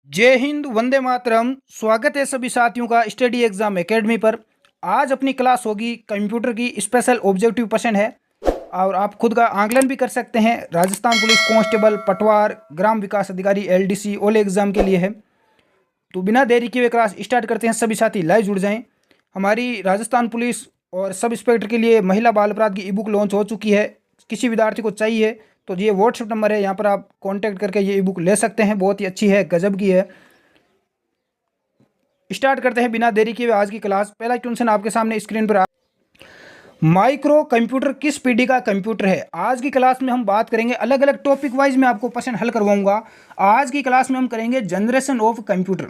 जय हिंद, वंदे मातरम। स्वागत है सभी साथियों का स्टडी एग्जाम एकेडमी पर। आज अपनी क्लास होगी कंप्यूटर की स्पेशल ऑब्जेक्टिव क्वेश्चन है और आप खुद का आंकलन भी कर सकते हैं। राजस्थान पुलिस कांस्टेबल, पटवार, ग्राम विकास अधिकारी, एलडीसी ओले एग्जाम के लिए है। तो बिना देरी किए क्लास स्टार्ट करते हैं। सभी साथी लाइव जुड़ जाएं। हमारी राजस्थान पुलिस और सब इंस्पेक्टर के लिए महिला बाल अपराध की ई बुक लॉन्च हो चुकी है। किसी विद्यार्थी को चाहिए तो ये व्हाट्सएप नंबर है, यहाँ पर आप कांटेक्ट करके ये ई बुक ले सकते हैं। बहुत ही अच्छी है, गजब की है। स्टार्ट करते हैं बिना देरी किए आज की क्लास। पहला क्वेश्चन आपके सामने स्क्रीन पर माइक्रो कंप्यूटर किस पीढ़ी का कंप्यूटर है। आज की क्लास में हम बात करेंगे, अलग अलग टॉपिक वाइज में आपको क्वेश्चन हल करवाऊंगा। आज की क्लास में हम करेंगे जनरेशन ऑफ कंप्यूटर।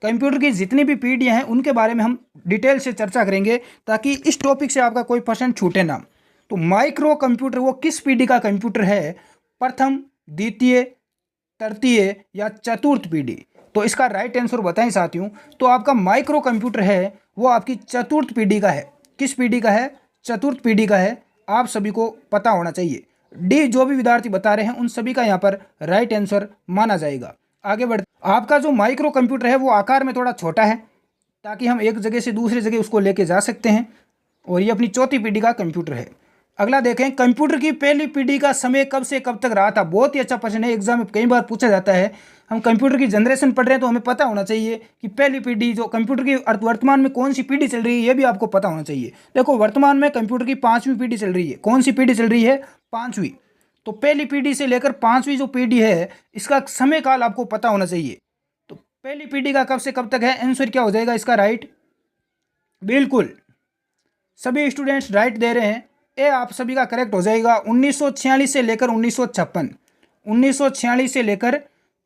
कंप्यूटर की जितनी भी पीढ़ियां हैं उनके बारे में हम डिटेल से चर्चा करेंगे ताकि इस टॉपिक से आपका कोई क्वेश्चन छूटे ना। तो माइक्रो कंप्यूटर वो किस पीढ़ी का कंप्यूटर है, प्रथम, द्वितीय, तृतीय या चतुर्थ पीढ़ी। तो इसका राइट आंसर बताएं साथियों। तो आपका माइक्रो कंप्यूटर है वो आपकी चतुर्थ पीढ़ी का है। किस पीढ़ी का है? चतुर्थ पीढ़ी का है। आप सभी को पता होना चाहिए। डी जो भी विद्यार्थी बता रहे हैं उन सभी का यहाँ पर राइट आंसर माना जाएगा। आगे बढ़, आपका जो माइक्रो कंप्यूटर है वो आकार में थोड़ा छोटा है ताकि हम एक जगह से दूसरी जगह उसको लेके जा सकते हैं, और ये अपनी चौथी पीढ़ी का कंप्यूटर है। अगला देखें, कंप्यूटर की पहली पीढ़ी का समय कब से कब तक रहा था। बहुत ही अच्छा प्रश्न है, एग्जाम में कई बार पूछा जाता है। हम कंप्यूटर की जनरेशन पढ़ रहे हैं तो हमें पता होना चाहिए कि पहली पीढ़ी जो कंप्यूटर की वर्तमान में कौन सी पीढ़ी चल रही है, ये भी आपको पता होना चाहिए। देखो, वर्तमान में कंप्यूटर की 5वीं पीढ़ी चल रही है। कौन सी पीढ़ी चल रही है? 5वीं। तो पहली पीढ़ी से लेकर 5वीं जो पीढ़ी है इसका समय काल आपको पता होना चाहिए। तो पहली पीढ़ी का कब से कब तक है, आंसर क्या हो जाएगा इसका राइट? बिल्कुल सभी स्टूडेंट्स राइट दे रहे हैं। ए आप सभी का करेक्ट हो जाएगा। 1946 से लेकर 1956। 1946 से लेकर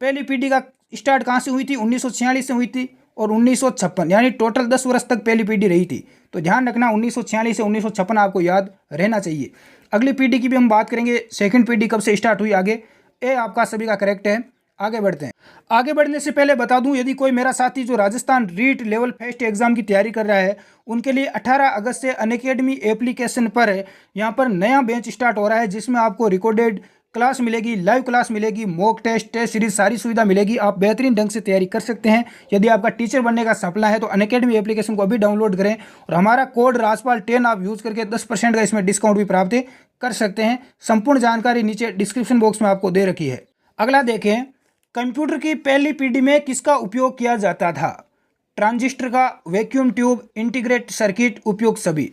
पहली पीढ़ी का स्टार्ट कहाँ से हुई थी? 1946 से हुई थी, और 1956 यानी टोटल 10 वर्ष तक पहली पीढ़ी रही थी। तो ध्यान रखना 1946 से 1956 आपको याद रहना चाहिए। अगली पीढ़ी की भी हम बात करेंगे, सेकंड पीढ़ी कब से स्टार्ट हुई आगे। ए आपका सभी का करेक्ट है। आगे बढ़ते हैं। आगे बढ़ने से पहले बता दूं, यदि कोई मेरा साथी जो Rajasthan REET level first exam की तैयारी कर रहा है उनके लिए 18 अगस्त से अनअकैडमी एप्लीकेशन पर यहाँ पर नया बैच स्टार्ट हो रहा है, जिसमें आपको रिकॉर्डेड क्लास मिलेगी, लाइव क्लास मिलेगी, मॉक टेस्ट, टेस्ट सीरीज, सारी सुविधा मिलेगी। आप बेहतरीन ढंग से तैयारी कर सकते हैं। यदि आपका टीचर बनने का सपना है तो अनअकैडमी एप्लीकेशन को अभी डाउनलोड करें, और हमारा कोड राजपाल 10 आप यूज करके 10% का इसमें डिस्काउंट भी प्राप्त कर सकते हैं। संपूर्ण जानकारी नीचे डिस्क्रिप्शन बॉक्स में आपको दे रखी है। अगला देखें, कंप्यूटर की पहली पीढ़ी में किसका उपयोग किया जाता था? ट्रांजिस्टर का, वैक्यूम ट्यूब, इंटीग्रेटेड सर्किट, उपयोग सभी।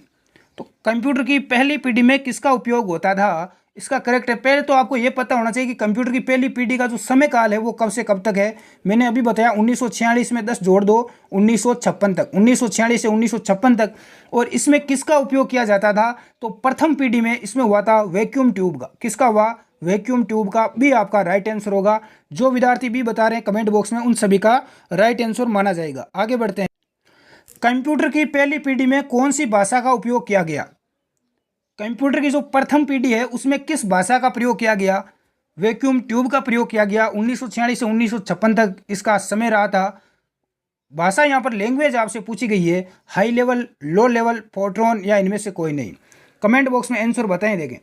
तो कंप्यूटर की पहली पीढ़ी में किसका उपयोग होता था, इसका करेक्ट है। पहले तो आपको यह पता होना चाहिए कि कंप्यूटर की पहली पीढ़ी का जो समय काल है वो कब से कब तक है। मैंने अभी बताया 1946 में 10 जोड़ दो 1956 तक, 1946 से 1956 तक। और इसमें किसका उपयोग किया जाता था? तो प्रथम पीढ़ी में इसमें हुआ था वैक्यूम ट्यूब का। किसका हुआ? वैक्यूम ट्यूब का। भी आपका राइट आंसर होगा। जो विद्यार्थी भी बता रहे हैं कमेंट बॉक्स में, उन सभी का राइट आंसर माना जाएगा। आगे बढ़ते हैं। कंप्यूटर की पहली पीढ़ी में कौन सी भाषा का उपयोग किया गया? कंप्यूटर की जो प्रथम पीढ़ी है उसमें किस भाषा का प्रयोग किया गया? वैक्यूम ट्यूब का प्रयोग किया गया। 1946 से 1956 तक इसका समय रहा था। भाषा यहाँ पर लैंग्वेज आपसे पूछी गई है, high level, low level, Fortran या इनमें से कोई नहीं। कमेंट बॉक्स में आंसर बताएं। देखें,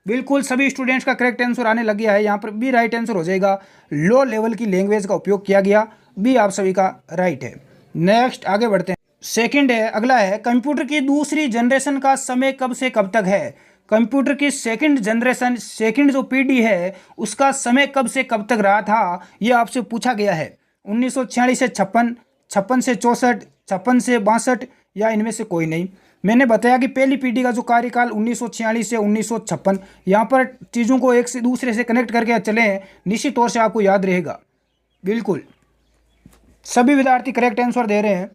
बिल्कुल सभी स्टूडेंट्स का करेक्ट आंसर आने लग गया है। यहाँ पर भी राइट आंसर हो जाएगा, लो लेवल की लैंग्वेज का उपयोग किया गया। भी आप सभी का राइट है। नेक्स्ट आगे बढ़ते हैं। सेकंड है, अगला है, कंप्यूटर की दूसरी जनरेशन का समय कब से कब तक है? कंप्यूटर की सेकंड जनरेशन, सेकंड जो पीढ़ी है उसका समय कब से कब तक रहा था, यह आपसे पूछा गया है। 1946 से 56, 56 से 64, 56 से 62 या इनमें से कोई नहीं। मैंने बताया कि पहली पीढ़ी का जो कार्यकाल 1946 से 1956। यहाँ पर चीज़ों को एक से दूसरे से कनेक्ट करके चलें, निश्चित तौर से आपको याद रहेगा। बिल्कुल सभी विद्यार्थी करेक्ट आंसर दे रहे हैं।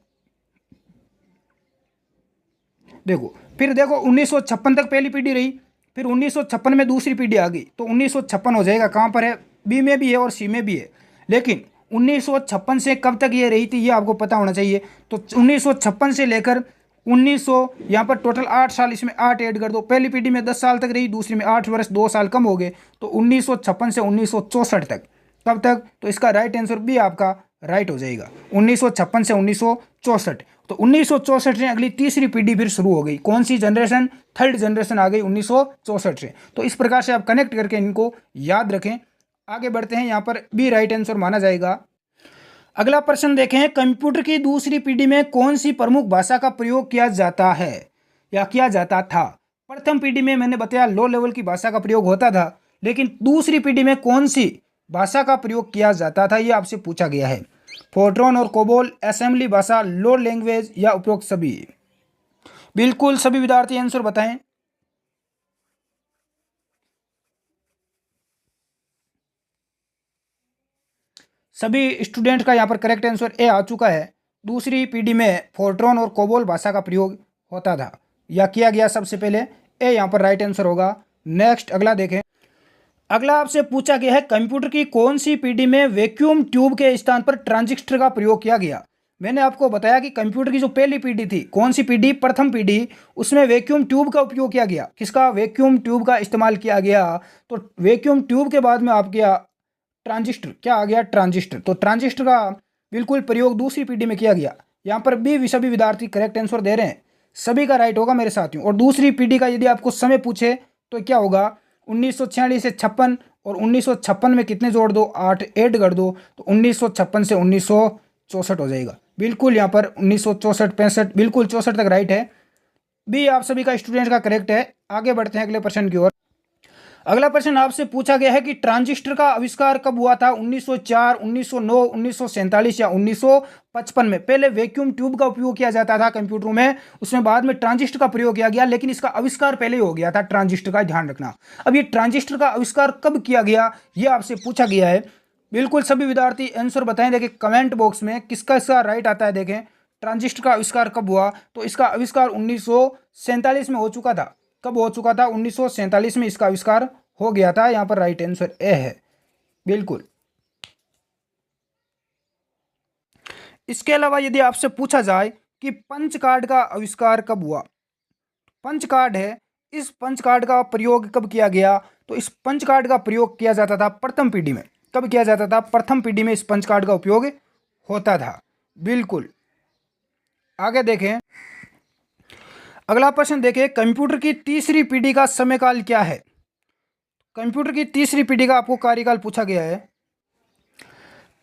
देखो, फिर देखो 1956 तक पहली पीढ़ी रही, फिर 1956 में दूसरी पीढ़ी आ गई, तो 1956 हो जाएगा। कहाँ पर है? बी में भी है और सी में भी है। लेकिन 1956 से कब तक ये रही थी ये आपको पता होना चाहिए। तो 1956 से लेकर 1900, यहाँ पर टोटल 8 साल, इसमें 8 ऐड कर दो। पहली पीढ़ी में 10 साल तक रही, दूसरी में 8 वर्ष, 2 साल कम हो गए। तो 1956 से 1964 तक। कब तक? तो इसका राइट आंसर भी आपका राइट हो जाएगा, 1956 से 1964। तो 1964 से अगली तीसरी पीढ़ी फिर शुरू हो गई। कौन सी जनरेशन? थर्ड जनरेशन आ गई 1964 से। तो इस प्रकार से आप कनेक्ट करके इनको याद रखें। आगे बढ़ते हैं। यहाँ पर भी राइट आंसर माना जाएगा। अगला प्रश्न देखें, कंप्यूटर की दूसरी पीढ़ी में कौन सी प्रमुख भाषा का प्रयोग किया जाता है या किया जाता था। प्रथम पीढ़ी में मैंने बताया लो लेवल की भाषा का प्रयोग होता था, लेकिन दूसरी पीढ़ी में कौन सी भाषा का प्रयोग किया जाता था, यह आपसे पूछा गया है। फोर्ट्रॉन और कोबोल, असेंबली भाषा, लो लैंग्वेज या उपरोक्त सभी। बिल्कुल सभी विद्यार्थी आंसर बताएं। सभी स्टूडेंट का यहाँ पर करेक्ट आंसर ए आ चुका है। दूसरी पीढ़ी में फोर्ट्रॉन और कोबोल भाषा का प्रयोग होता था या किया गया, सबसे पहले ए यहाँ पर राइट आंसर होगा। नेक्स्ट अगला देखें। अगला आपसे पूछा गया है, कंप्यूटर की कौन सी पीढ़ी में वैक्यूम ट्यूब के स्थान पर ट्रांजिस्टर का प्रयोग किया गया। मैंने आपको बताया कि कंप्यूटर की जो पहली पीढ़ी थी, कौन सी पीढ़ी, प्रथम पीढ़ी, उसमें वैक्यूम ट्यूब का उपयोग किया गया। किसका, वैक्यूम ट्यूब का इस्तेमाल किया गया। तो वैक्यूम ट्यूब के बाद में आप गया ट्रांजिस्टर, क्या आ गया, ट्रांजिस्टर। तो ट्रांजिस्टर का बिल्कुल प्रयोग दूसरी पीढ़ी में किया गया। यहाँ पर भी सभी विद्यार्थी करेक्ट आंसर दे रहे हैं, सभी का राइट होगा मेरे साथियों। और दूसरी पीढ़ी का यदि आपको समय पूछे तो क्या होगा, 1946 से 56, और 1956 में कितने जोड़ दो, 8 ऐड कर दो, तो 1956 से 1964 हो जाएगा। बिल्कुल यहाँ पर 1964, 65, बिल्कुल 64 तक राइट है। भी आप सभी का स्टूडेंट का करेक्ट है। आगे बढ़ते हैं अगले प्रश्न की ओर। अगला प्रश्न आपसे पूछा गया है कि ट्रांजिस्टर का आविष्कार कब हुआ था, 1904, 1909, 1947 या 1955 में। पहले वैक्यूम ट्यूब का उपयोग किया जाता था कंप्यूटरों में, उसमें बाद में ट्रांजिस्टर का प्रयोग किया गया, लेकिन इसका आविष्कार पहले ही हो गया था ट्रांजिस्टर का, ध्यान रखना। अब ये ट्रांजिस्टर का आविष्कार कब किया गया, ये आपसे पूछा गया है। बिल्कुल सभी विद्यार्थी आंसर बताएं, देखें कमेंट बॉक्स में किसका इसका राइट आता है। देखें ट्रांजिस्टर का आविष्कार कब हुआ, तो इसका आविष्कार 1947 में हो चुका था। कब हो चुका था, 1947 में इसका आविष्कार हो गया था। यहां पर राइट आंसर ए है। बिल्कुल। इसके अलावा यदि आपसे पूछा जाए कि पंच कार्ड का आविष्कार कब हुआ, पंच कार्ड है, इस पंच कार्ड का प्रयोग कब किया गया, तो इस पंच कार्ड का प्रयोग किया जाता था प्रथम पीढ़ी में। कब किया जाता था, प्रथम पीढ़ी में इस पंच कार्ड का उपयोग होता था। बिल्कुल। आगे देखें, अगला प्रश्न देखें, कंप्यूटर की तीसरी पीढ़ी का समयकाल क्या है। कंप्यूटर की तीसरी पीढ़ी का आपको कार्यकाल पूछा गया है।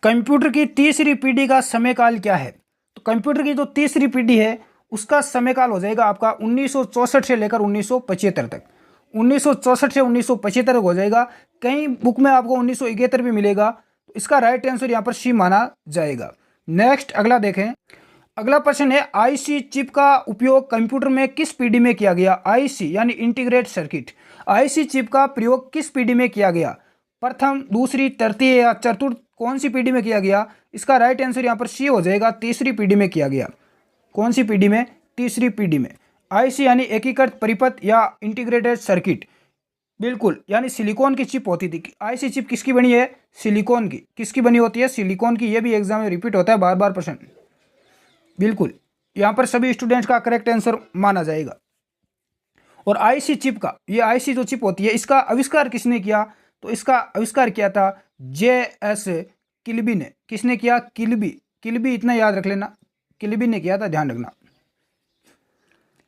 कंप्यूटर की तीसरी पीढ़ी का समयकाल क्या है, तो कंप्यूटर की जो तीसरी पीढ़ी है उसका समयकाल हो जाएगा आपका 1964 से लेकर 1975 तक। 1964 से 1975 तक हो जाएगा। कई बुक में आपको 1971 भी मिलेगा, तो इसका राइट आंसर यहाँ पर सी माना जाएगा। नेक्स्ट अगला देखें। अगला प्रश्न है, आईसी चिप का उपयोग कंप्यूटर में किस पीढ़ी में किया गया। आईसी यानी इंटीग्रेटेड सर्किट, आईसी चिप का प्रयोग किस पीढ़ी में किया गया, प्रथम, दूसरी, तृतीय या चतुर्थ, कौन सी पीढ़ी में किया गया। इसका राइट आंसर यहाँ पर सी हो जाएगा, तीसरी पीढ़ी में किया गया। कौन सी पीढ़ी में, तीसरी पीढ़ी में। आईसी यानी एकीकृत परिपथ या इंटीग्रेटेड सर्किट। बिल्कुल, यानी सिलिकॉन की चिप होती थी। आईसी चिप किसकी बनी है, सिलिकॉन की। किसकी बनी होती है, सिलिकॉन की। ये भी एग्जाम में रिपीट होता है बार बार प्रश्न। बिल्कुल, यहाँ पर सभी स्टूडेंट्स का करेक्ट आंसर माना जाएगा। और आईसी चिप का, ये आईसी जो चिप होती है, इसका आविष्कार किसने किया, तो इसका आविष्कार किया था जे.एस. किल्बी ने। किसने किया, किल्बी। किल्बी इतना याद रख लेना, किल्बी ने किया था, ध्यान रखना।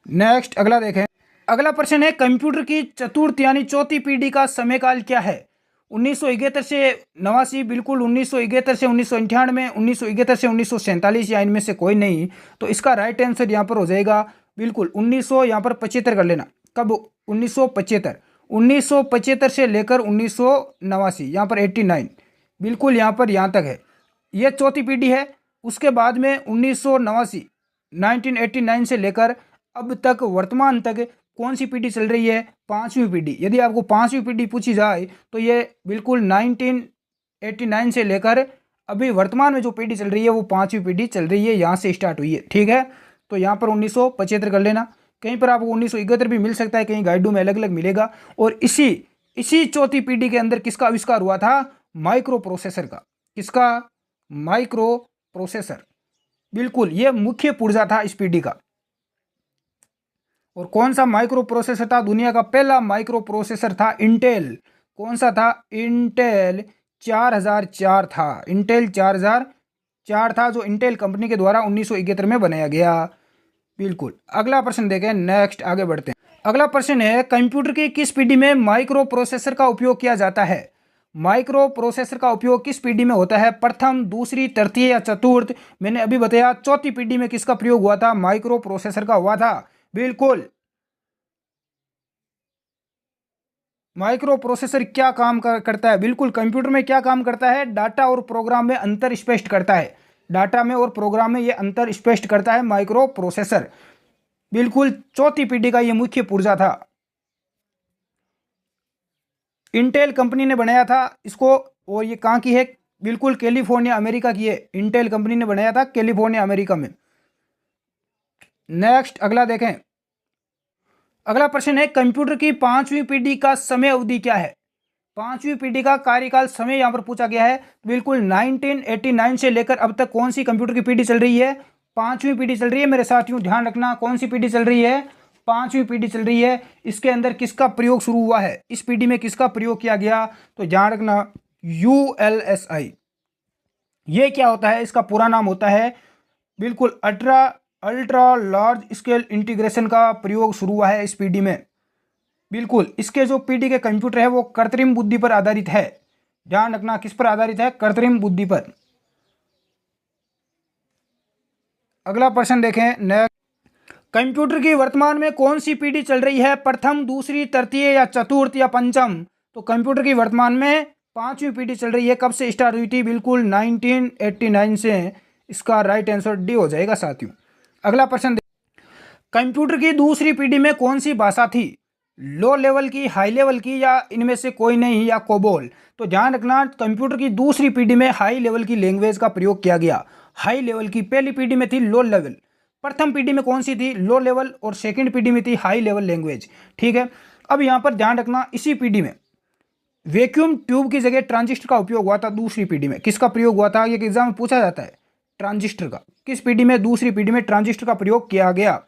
नेक्स्ट अगला देखें। अगला प्रश्न है, कंप्यूटर की चतुर्थ यानी चौथी पीढ़ी का समयकाल क्या है। 1971 से 89, बिल्कुल 1971 से 1998, 1971 से 1947 या इनमें से कोई नहीं। तो इसका राइट आंसर यहाँ पर हो जाएगा बिल्कुल 1900, यहाँ पर 75 कर लेना। कब, 1975। 1975 से लेकर 1989, यहाँ पर 89, बिल्कुल यहाँ पर यहाँ तक है, ये चौथी पीढ़ी है। उसके बाद में 1989, 1989 से लेकर अब तक वर्तमान तक कौन सी पीढ़ी चल रही है, पांचवी पीढ़ी। यदि आपको पांचवी पीढ़ी पूछी जाए तो ये बिल्कुल 1989 से लेकर अभी वर्तमान में जो पीढ़ी चल रही है वो पांचवी पीढ़ी चल रही है, यहाँ से स्टार्ट हुई है। ठीक है, तो यहाँ पर 1975 कर लेना। कहीं पर आपको 1971 भी मिल सकता है, कहीं गाइडों में अलग अलग मिलेगा। और इसी चौथी पीढ़ी के अंदर किसका आविष्कार हुआ था, माइक्रो प्रोसेसर का। किसका, माइक्रो प्रोसेसर। बिल्कुल, ये मुख्य पुर्जा था इस पीढ़ी का। और कौन सा माइक्रो प्रोसेसर था, दुनिया का पहला माइक्रो प्रोसेसर था इंटेल। कौन सा था, इंटेल 4004 था। इंटेल 4004 था, जो इंटेल कंपनी के द्वारा 1971 में बनाया गया। बिल्कुल। अगला प्रश्न देखें, नेक्स्ट आगे बढ़ते हैं। अगला प्रश्न है, कंप्यूटर की किस पीढ़ी में माइक्रो प्रोसेसर का उपयोग किया जाता है। माइक्रो प्रोसेसर का उपयोग किस पीढ़ी में होता है? प्रथम, दूसरी, तृतीय या चतुर्थ? मैंने अभी बताया चौथी पीढ़ी में किसका प्रयोग हुआ था? माइक्रो प्रोसेसर का हुआ था। बिल्कुल। माइक्रो प्रोसेसर क्या काम करता है? बिल्कुल, कंप्यूटर में क्या काम करता है? डाटा और प्रोग्राम में अंतर स्पष्ट करता है। डाटा में और प्रोग्राम में ये अंतर स्पष्ट करता है माइक्रो प्रोसेसर। बिल्कुल, चौथी पीढ़ी का ये मुख्य पुर्जा था। इंटेल कंपनी ने बनाया था इसको, और ये कहाँ की है? बिल्कुल कैलिफोर्निया अमेरिका की है। इंटेल कंपनी ने बनाया था कैलिफोर्निया अमेरिका में। नेक्स्ट अगला देखें। अगला प्रश्न है, कंप्यूटर की पांचवी पीढ़ी का समय अवधि क्या है? पांचवी पीढ़ी का कार्यकाल समय यहां पर पूछा गया है। बिल्कुल 1989 से लेकर अब तक कौन सी कंप्यूटर की पीढ़ी चल रही है? पांचवी पीढ़ी चल रही है मेरे साथियों, ध्यान रखना। कौन सी पीढ़ी चल रही है? पांचवी पीढ़ी चल रही है। इसके अंदर किसका प्रयोग शुरू हुआ है? इस पीढ़ी में किसका प्रयोग किया गया? तो ध्यान रखना, ULSI। ये क्या होता है? इसका पूरा नाम होता है, बिल्कुल अल्ट्रा लार्ज स्केल इंटीग्रेशन का प्रयोग शुरू हुआ है इस पीढ़ी में। बिल्कुल, इसके जो पीढ़ी के कंप्यूटर है वो कृत्रिम बुद्धि पर आधारित है। ध्यान रखना, किस पर आधारित है? कृत्रिम बुद्धि पर। अगला प्रश्न देखें। नेक्स्ट, कंप्यूटर की वर्तमान में कौन सी पीढ़ी चल रही है? प्रथम, दूसरी, तृतीय या चतुर्थ या पंचम? तो कंप्यूटर की वर्तमान में पांचवी पीढ़ी चल रही है। कब से स्टार्ट हुई थी? बिल्कुल 1989 से। इसका राइट आंसर डी हो जाएगा साथियों। अगला प्रश्न, कंप्यूटर की दूसरी पीढ़ी में कौन सी भाषा थी? लो लेवल की, हाई लेवल की, या इनमें से कोई नहीं, या कोबोल? तो ध्यान रखना, कंप्यूटर की दूसरी पीढ़ी में हाई लेवल की लैंग्वेज का प्रयोग किया गया। हाई लेवल की। पहली पीढ़ी में थी लो लेवल। प्रथम पीढ़ी में कौन सी थी? Low level. और सेकंड पीढ़ी में थी हाई लेवल लैंग्वेज। ठीक है। अब यहां पर ध्यान रखना, इसी पीढ़ी में वैक्यूम ट्यूब की जगह ट्रांजिस्टर का उपयोग हुआ था। दूसरी पीढ़ी में किसका प्रयोग हुआ था? ये एग्जाम में पूछा जाता है, ट्रांजिस्टर का। किस पीढ़ी में? दूसरी पीढ़ी में ट्रांजिस्टर का प्रयोग किया गया।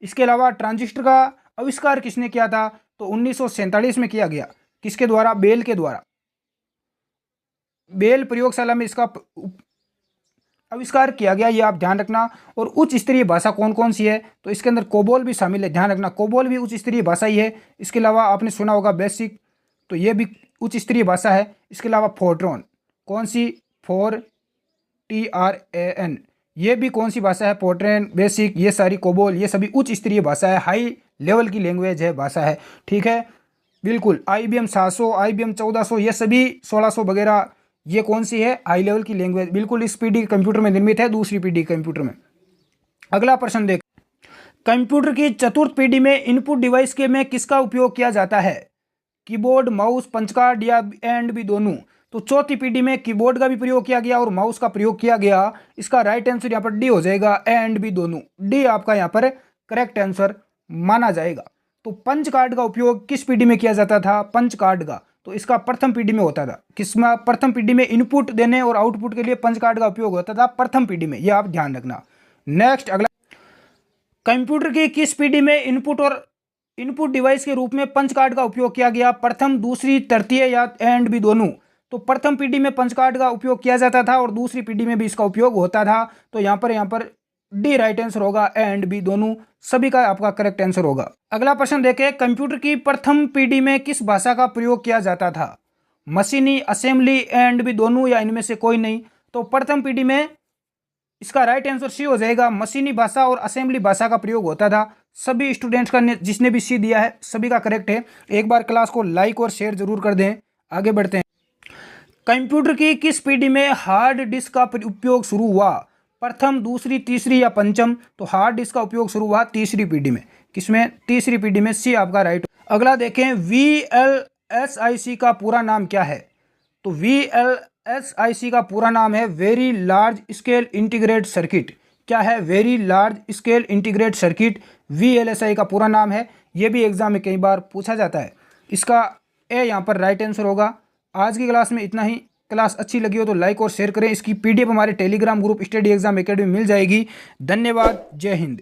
इसके अलावा ट्रांजिस्टर का आविष्कार किसने किया था? तो 1947 में किया गया। किसके द्वारा? बेल के द्वारा। बेल प्रयोगशाला में इसका आविष्कार किया गया, ये आप ध्यान रखना। और उच्च स्तरीय भाषा कौन कौन सी है? तो इसके अंदर कोबोल भी शामिल है। ध्यान रखना, कोबोल भी उच्च स्तरीय भाषा ही है। इसके अलावा आपने सुना होगा बेसिक, तो ये भी उच्च स्तरीय भाषा है। इसके अलावा फोर्ट्रॉन, कौन सी? TRAN, ये भी कौन सी भाषा है? फोर्ट्रॉन, बेसिक, ये सारी कोबोल, ये सभी उच्च स्तरीय भाषा है। हाई लेवल की लैंग्वेज है, भाषा है। ठीक है। बिल्कुल, IBM 700, IBM 1400, ये सभी 1600 वगैरह, ये कौन सी है? हाई लेवल की लैंग्वेज। बिल्कुल इस पीढ़ी के कंप्यूटर में निर्मित है, दूसरी पीढ़ी के कंप्यूटर में। अगला प्रश्न देख, कंप्यूटर की चतुर्थ पीढ़ी में इनपुट डिवाइस के में किसका उपयोग किया जाता है? कीबोर्ड, माउस, पंच कार्ड या एंड भी दोनों? तो चौथी पीढ़ी में कीबोर्ड का भी प्रयोग किया गया और माउस का प्रयोग किया गया। इसका राइट आंसर यहाँ पर डी हो जाएगा, एंड भी दोनों। डी आपका यहाँ पर करेक्ट आंसर माना जाएगा। तो पंच कार्ड का उपयोग किस पीढ़ी में किया जाता था? पंच कार्ड का, तो इसका प्रथम पीढ़ी में होता था। किसमें? प्रथम पीढ़ी में। इनपुट देने और आउटपुट के लिए पंच कार्ड का उपयोग होता था प्रथम पीढ़ी में, यह आप ध्यान रखना। नेक्स्ट अगला, कंप्यूटर की किस पीढ़ी में इनपुट डिवाइस के रूप में पंच कार्ड का उपयोग किया गया? प्रथम, दूसरी, तृतीय या एंड भी दोनों? तो प्रथम पीढ़ी में पंच कार्ड का उपयोग किया जाता था और दूसरी पीढ़ी में भी इसका उपयोग होता था। तो यहाँ पर डी राइट आंसर होगा, एंड भी दोनों, सभी का आपका करेक्ट आंसर होगा। अगला प्रश्न देखें, कंप्यूटर की प्रथम पीढ़ी में किस भाषा का प्रयोग किया जाता था? मशीनी, असेंबली, एंड भी दोनों, या इनमें से कोई नहीं? तो प्रथम पीढ़ी में इसका राइट आंसर सी हो जाएगा। मशीनी भाषा और असेंबली भाषा का प्रयोग होता था। सभी स्टूडेंट्स का जिसने भी सी दिया है सभी का करेक्ट है। एक बार क्लास को लाइक और शेयर जरूर कर दें। आगे बढ़ते हैं। कंप्यूटर की किस पीढ़ी में हार्ड डिस्क का उपयोग शुरू हुआ? प्रथम, दूसरी, तीसरी या पंचम? तो हार्ड डिस्क का उपयोग शुरू हुआ तीसरी पीढ़ी में। किसमें? तीसरी पीढ़ी में। सी आपका राइट। अगला देखें, VLSIC का पूरा नाम क्या है? तो VLSIC का पूरा नाम है very large scale integrated circuit. क्या है? Very large scale integrated circuit, VLSI का पूरा नाम है। यह भी एग्जाम में कई बार पूछा जाता है। इसका ए यहाँ पर राइट आंसर होगा। आज की क्लास में इतना ही। क्लास अच्छी लगी हो तो लाइक और शेयर करें। इसकी PDF हमारे telegram group study exam academy मिल जाएगी। धन्यवाद। जय हिंद।